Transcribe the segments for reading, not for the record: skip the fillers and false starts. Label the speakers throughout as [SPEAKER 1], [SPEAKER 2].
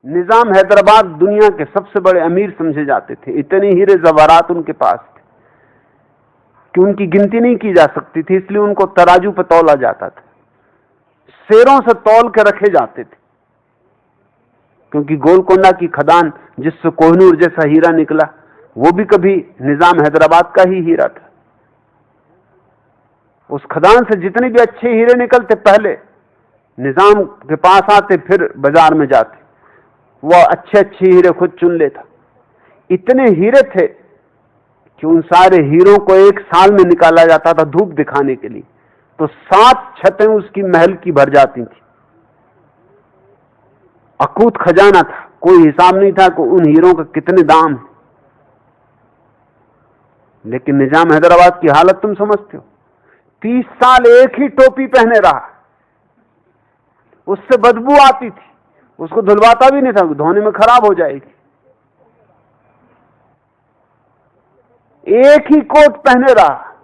[SPEAKER 1] निजाम हैदराबाद दुनिया के सबसे बड़े अमीर समझे जाते थे। इतने हीरे जवाहरात उनके पास थे कि उनकी गिनती नहीं की जा सकती थी, इसलिए उनको तराजू पर तौला जाता था, शेरों से तौल के रखे जाते थे। क्योंकि गोलकोंडा की खदान जिससे कोहिनूर जैसा हीरा निकला, वो भी कभी निजाम हैदराबाद का ही हीरा था। उस खदान से जितने भी अच्छे हीरे निकलते पहले निजाम के पास आते, फिर बाजार में जाते, वो अच्छे अच्छे हीरे खुद चुन लेता। इतने हीरे थे कि उन सारे हीरों को एक साल में निकाला जाता था धूप दिखाने के लिए, तो 7 छतें उसकी महल की भर जाती थी। अकूत खजाना था, कोई हिसाब नहीं था कि उन हीरों का कितने दाम है। लेकिन निजाम हैदराबाद की हालत तुम समझते हो। 30 साल एक ही टोपी पहने रहा, उससे बदबू आती थी, उसको धुलवाता भी नहीं था, धोने में खराब हो जाएगी। एक ही कोट पहने रहा।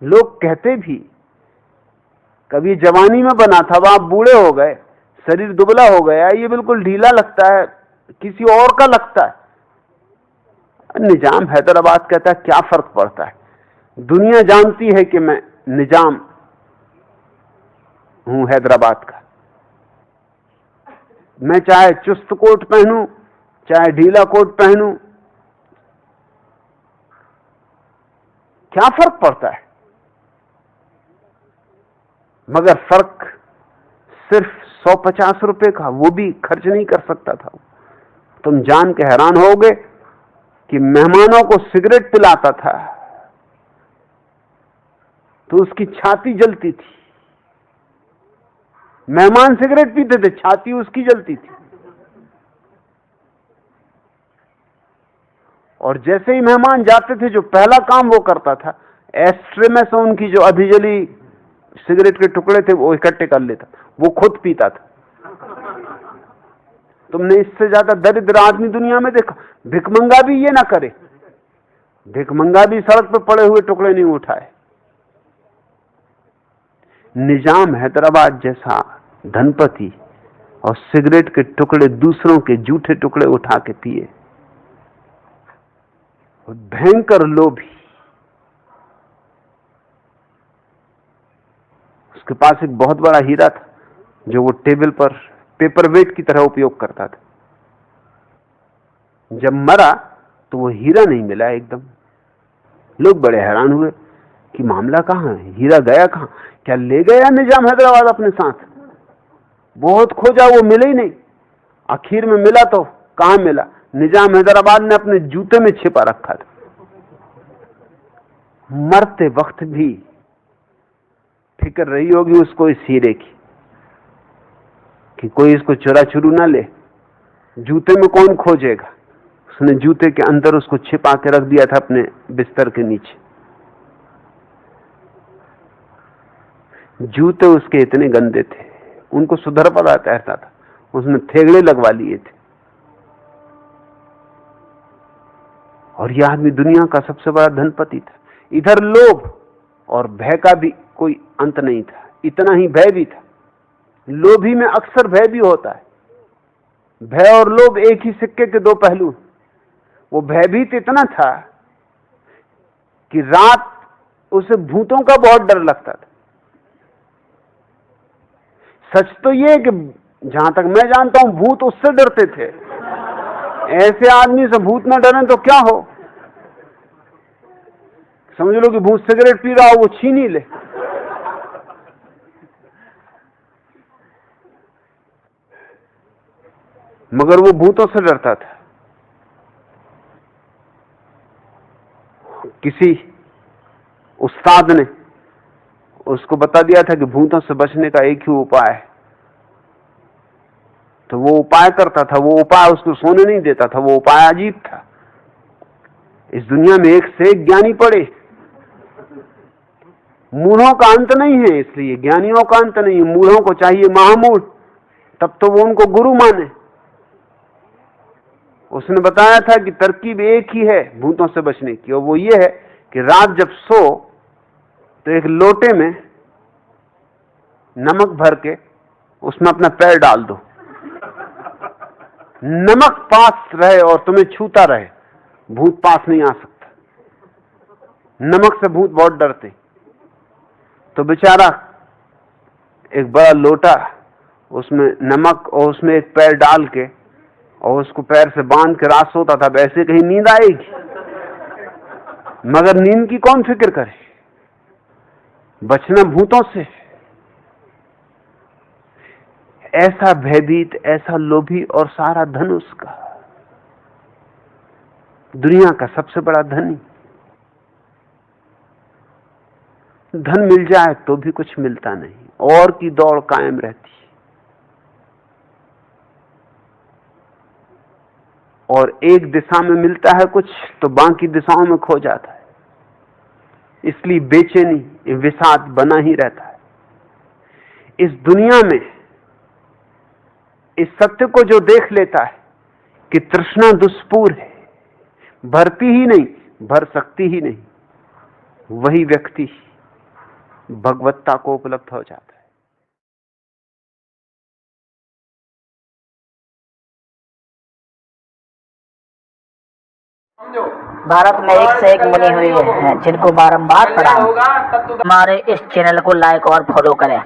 [SPEAKER 1] लोग कहते भी कभी जवानी में बना था, अब आप बूढ़े हो गए, शरीर दुबला हो गया, ये बिल्कुल ढीला लगता है, किसी और का लगता है। निजाम हैदराबाद कहता है क्या फर्क पड़ता है, दुनिया जानती है कि मैं निजाम हूं हैदराबाद का। मैं चाहे चुस्त कोट पहनूं चाहे ढीला कोट पहनूं, क्या फर्क पड़ता है। मगर फर्क सिर्फ 150 रुपए का, वो भी खर्च नहीं कर सकता था। तुम जान के हैरान होगे कि मेहमानों को सिगरेट पिलाता था तो उसकी छाती जलती थी। मेहमान सिगरेट पीते थे, छाती उसकी जलती थी। और जैसे ही मेहमान जाते थे, जो पहला काम वो करता था, एस्ट्रे में से उनकी जो अधिजली सिगरेट के टुकड़े थे वो इकट्ठे कर लेता, वो खुद पीता था। तुमने इससे ज्यादा दरिद्र आदमी दुनिया में देखा? भिकमंगा भी ये ना करे, भिकमंगा भी सड़क पर पड़े हुए टुकड़े नहीं उठाए। निजाम हैदराबाद जैसा धनपति और सिगरेट के टुकड़े दूसरों के जूठे टुकड़े उठा के पिए, भयंकर लोभी। उसके पास एक बहुत बड़ा हीरा था जो वो टेबल पर पेपर वेट की तरह उपयोग करता था। जब मरा तो वो हीरा नहीं मिला एकदम। लोग बड़े हैरान हुए कि मामला कहां है, हीरा गया कहां, क्या ले गया निजाम हैदराबाद अपने साथ? बहुत खोजा, वो मिले ही नहीं। आखिर में मिला तो कहां मिला? निजाम हैदराबाद ने अपने जूते में छिपा रखा था। मरते वक्त भी फिक्र रही होगी उसको इस हीरे की कि कोई इसको चुरा चुरू ना ले। जूते में कौन खोजेगा? उसने जूते के अंदर उसको छिपा के रख दिया था अपने बिस्तर के नीचे। जूते उसके इतने गंदे थे, उनको सुधर पड़ा तैरता था, उसने थेगड़े लगवा लिए थे। और यह आदमी दुनिया का सबसे बड़ा धनपति था। इधर लोभ और भय का भी कोई अंत नहीं था, इतना ही भय भी था। लोभी में अक्सर भय भी होता है। भय और लोभ एक ही सिक्के के दो पहलू। वो भयभीत इतना था कि रात उसे भूतों का बहुत डर लगता था। सच तो यह है कि जहां तक मैं जानता हूं भूत उससे डरते थे। ऐसे आदमी से भूत ना डरे तो क्या हो? समझ लो कि भूत सिगरेट पी रहा हो, वो छीन ही ले। मगर वो भूतों से डरता था। किसी उस्ताद ने उसको बता दिया था कि भूतों से बचने का एक ही उपाय है, तो वो उपाय करता था। वो उपाय उसको सोने नहीं देता था। वो उपाय अजीब था। इस दुनिया में एक से एक ज्ञानी पड़े, मूढ़ों का अंत नहीं है, इसलिए ज्ञानियों का अंत नहीं है। मूढ़ों को चाहिए महामूढ़, तब तो वो उनको गुरु माने। उसने बताया था कि तरकीब एक ही है भूतों से बचने की, और वो ये है कि रात जब सो तो एक लोटे में नमक भर के उसमें अपना पैर डाल दो। नमक पास रहे और तुम्हें छूता रहे, भूत पास नहीं आ सकता। नमक से भूत बहुत डरते। तो बेचारा एक बड़ा लोटा, उसमें नमक और उसमें एक पैर डाल के और उसको पैर से बांध के रात सोता था। वैसे कहीं नींद आएगी, मगर नींद की कौन फिक्र करे, बचना भूतों से। ऐसा भयभीत, ऐसा लोभी, और सारा धन उसका, दुनिया का सबसे बड़ा धनी। धन मिल जाए तो भी कुछ मिलता नहीं, और की दौड़ कायम रहती, और एक दिशा में मिलता है कुछ तो बाकी दिशाओं में खो जाता है। इसलिए बेचैनी, विषाद बना ही रहता है। इस दुनिया में इस सत्य को जो देख लेता है कि तृष्णा दुष्पूर है, भरती ही नहीं, भर सकती ही नहीं, वही व्यक्ति भगवत्ता को उपलब्ध हो जाता है।
[SPEAKER 2] भारत में एक से एक मुनि हुए हैं जिनको बारंबार प्रणाम। हमारे इस चैनल को लाइक और फॉलो करें।